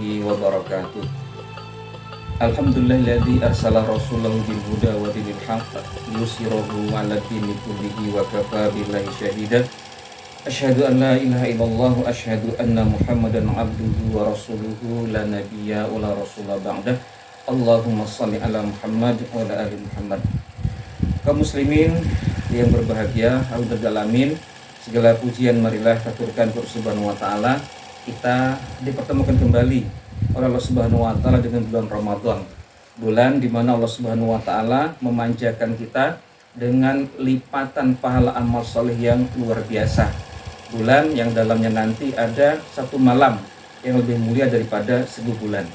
warahmatullahi wabarakatuh. Alhamdulillahilladzi arsala rasulahu bil huda wa dinil haqq yusirahu 'ala dini kullihi wa kafa billahi syahida. Asyhadu an la ilaha illallah wa asyhadu anna Muhammadan 'abduhu wa rasuluhu la nabiyya wa la rasula ba'dah. Allahumma shalli ala Muhammad wa ala ali Muhammad. Kaum muslimin yang berbahagia, alhamdulillah alamin, segala pujian marilah aturkan kepada Subhanahu wa taala. Kita dipertemukan kembali oleh Allah Subhanahu wa taala dengan bulan Ramadan. Bulan di mana Allah Subhanahu wa taala memanjakan kita dengan lipatan pahala amal soleh yang luar biasa. Bulan yang dalamnya nanti ada satu malam yang lebih mulia daripada 1000 bulan.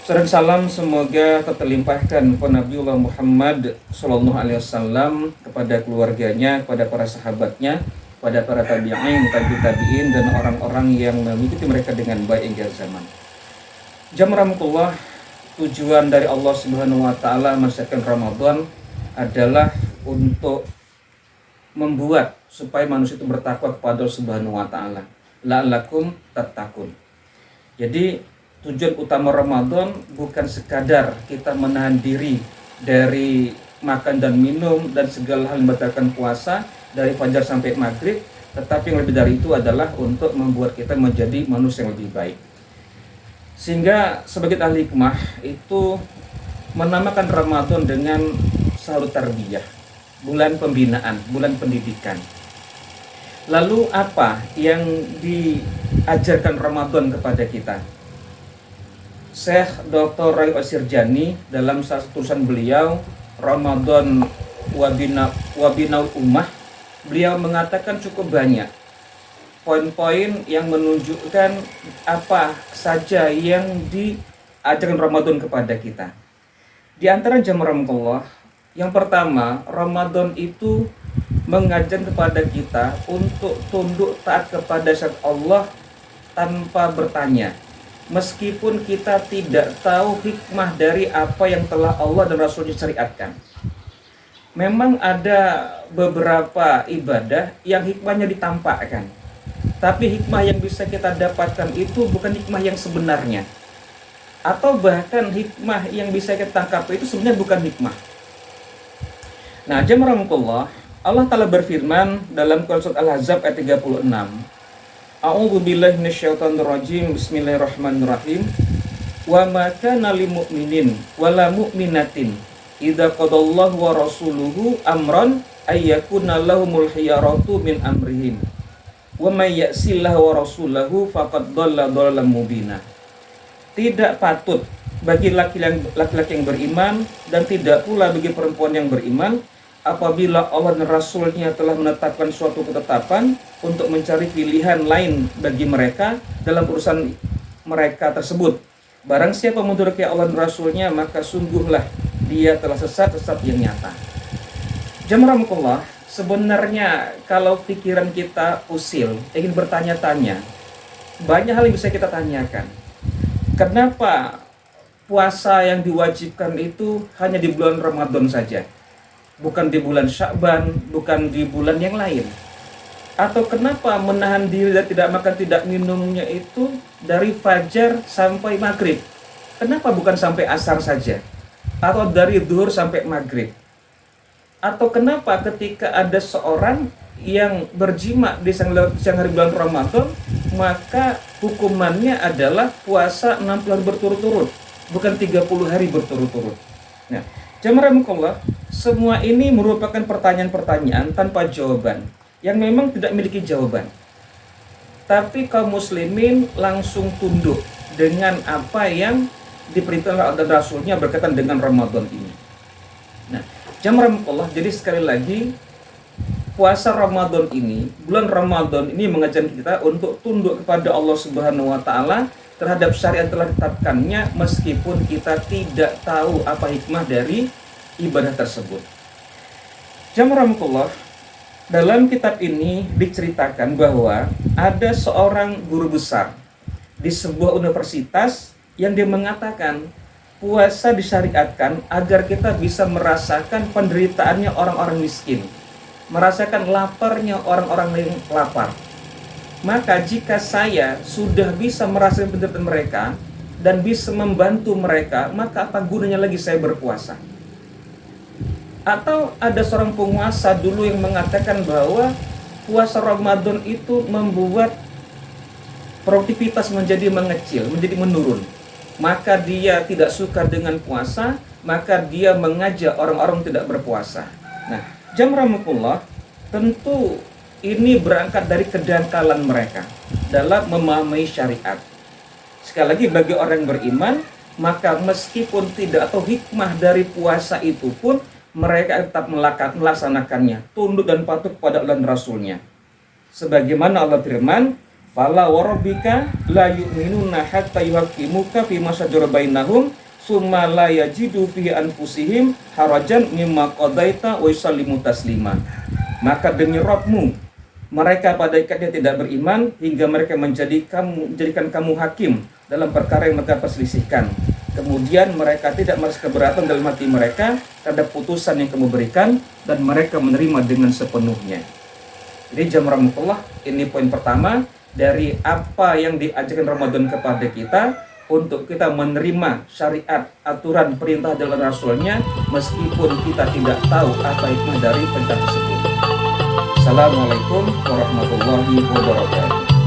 Salam salam semoga terlimpahkan kepada Nabiullah Muhammad sallallahu alaihi wasallam, kepada keluarganya, kepada para sahabatnya, pada para tabi'in, tabi'in dan orang-orang yang mengikuti mereka dengan baik hingga zaman. Jamramatullah, tujuan dari Allah Subhanahu wa taala mensyariatkan Ramadan adalah untuk membuat supaya manusia itu bertakwa kepada Allah Subhanahu wa taala. La'allakum tattaqun. Jadi tujuan utama Ramadan bukan sekadar kita menahan diri dari makan dan minum dan segala hal yang membatalkan puasa dari fajar sampai maghrib, tetapi yang lebih dari itu adalah untuk membuat kita menjadi manusia yang lebih baik. Sehingga sebagai ahli hikmah itu menamakan Ramadan dengan syahrul tarbiyah, bulan pembinaan, bulan pendidikan. Lalu apa yang diajarkan Ramadan kepada kita? Syekh Dr. Rayu Asirjani dalam satu tulisan beliau Ramadan Wabinaul Ummah, beliau mengatakan cukup banyak poin-poin yang menunjukkan apa saja yang diajarkan Ramadan kepada kita. Di antara jamramatullah, yang pertama, Ramadan itu mengajarkan kepada kita untuk tunduk taat kepada syariat Allah tanpa bertanya. Meskipun kita tidak tahu hikmah dari apa yang telah Allah dan Rasulnya syariatkan. Memang ada beberapa ibadah yang hikmahnya ditampakkan, tapi hikmah yang bisa kita dapatkan itu bukan hikmah yang sebenarnya. Atau bahkan hikmah yang bisa kita tangkap itu sebenarnya bukan hikmah. Nah, jamramatullah, Allah Ta'ala berfirman dalam Surat Al-Ahzab ayat 36. A'udzu billahi minasyaitonir rajim. Bismillahirrahmanirrahim. Wa ma kana lil mu'minin wala mu'minatin idza qadallahu wa rasuluhu amran ayyakuna lahumul khiyaratu min amrihim. Wa may ya'sillahu wa rasulahu faqad dhalla dhalalan mubina. Tidak patut bagi laki-laki yang beriman dan tidak pula bagi perempuan yang beriman apabila Allah dan Rasulnya telah menetapkan suatu ketetapan untuk mencari pilihan lain bagi mereka dalam urusan mereka tersebut. Barang siapa mendurhakai Allah dan Rasulnya, maka sungguhlah dia telah sesat yang nyata. Jamramatullah, sebenarnya kalau pikiran kita usil, ingin bertanya-tanya, banyak hal yang bisa kita tanyakan. Kenapa puasa yang diwajibkan itu hanya di bulan Ramadan saja? Bukan di bulan Sya'ban, bukan di bulan yang lain. Atau kenapa menahan diri dan tidak makan tidak minumnya itu dari fajar sampai maghrib? Kenapa bukan sampai asar saja? Atau dari zuhur sampai maghrib? Atau kenapa ketika ada seorang yang berjima di siang hari bulan Ramadan, maka hukumannya adalah puasa 60 hari berturut-turut, bukan 30 hari berturut-turut. Nah, jamramatullah, semua ini merupakan pertanyaan-pertanyaan tanpa jawaban, yang memang tidak memiliki jawaban. Tapi kaum muslimin langsung tunduk dengan apa yang diperintahkan oleh Rasulnya berkaitan dengan Ramadan ini. Nah, jamramatullah, jadi sekali lagi, puasa Ramadan ini, bulan Ramadan ini mengajarkan kita untuk tunduk kepada Allah Subhanahu wa taala terhadap syariat telah ditetapkannya, meskipun kita tidak tahu apa hikmah dari ibadah tersebut. Jamramatullah, dalam kitab ini diceritakan bahwa ada seorang guru besar di sebuah universitas yang dia mengatakan puasa disyariatkan agar kita bisa merasakan penderitaannya orang-orang miskin, merasakan laparnya orang-orang yang lapar. Maka jika saya sudah bisa merasakan penderitaan mereka dan bisa membantu mereka, maka apa gunanya lagi saya berpuasa? Atau ada seorang penguasa dulu yang mengatakan bahwa puasa Ramadan itu membuat produktivitas menjadi mengecil, menjadi menurun. Maka dia tidak suka dengan puasa, maka dia mengajak orang-orang tidak berpuasa. Nah, jamramukullah, tentu ini berangkat dari kedangkalan mereka dalam memahami syariat. Sekali lagi, bagi orang yang beriman, maka meskipun tidak atau hikmah dari puasa itu pun, mereka tetap melaksanakannya, tunduk dan patuh kepada Allah dan Rasulnya. Sebagaimana Allah firman, fala warabbika la yu'minuna hatta yuhaqqimuka fima shajara bainahum summa la yajidu fi anfusihim harajan mimma qadaita wa yusallimu taslima. Maka demi Rabbmu, mereka pada ikatnya tidak beriman hingga mereka menjadikan kamu hakim dalam perkara yang mereka perselisihkan. Kemudian mereka tidak merasa keberatan dalam hati mereka terhadap putusan yang kamu berikan, dan mereka menerima dengan sepenuhnya. Jadi jamramukullah, ini poin pertama dari apa yang diajarkan Ramadan kepada kita, untuk kita menerima syariat, aturan, perintah dan Rasulnya, meskipun kita tidak tahu apa hikmah dari perintah tersebut. Assalamualaikum warahmatullahi wabarakatuh.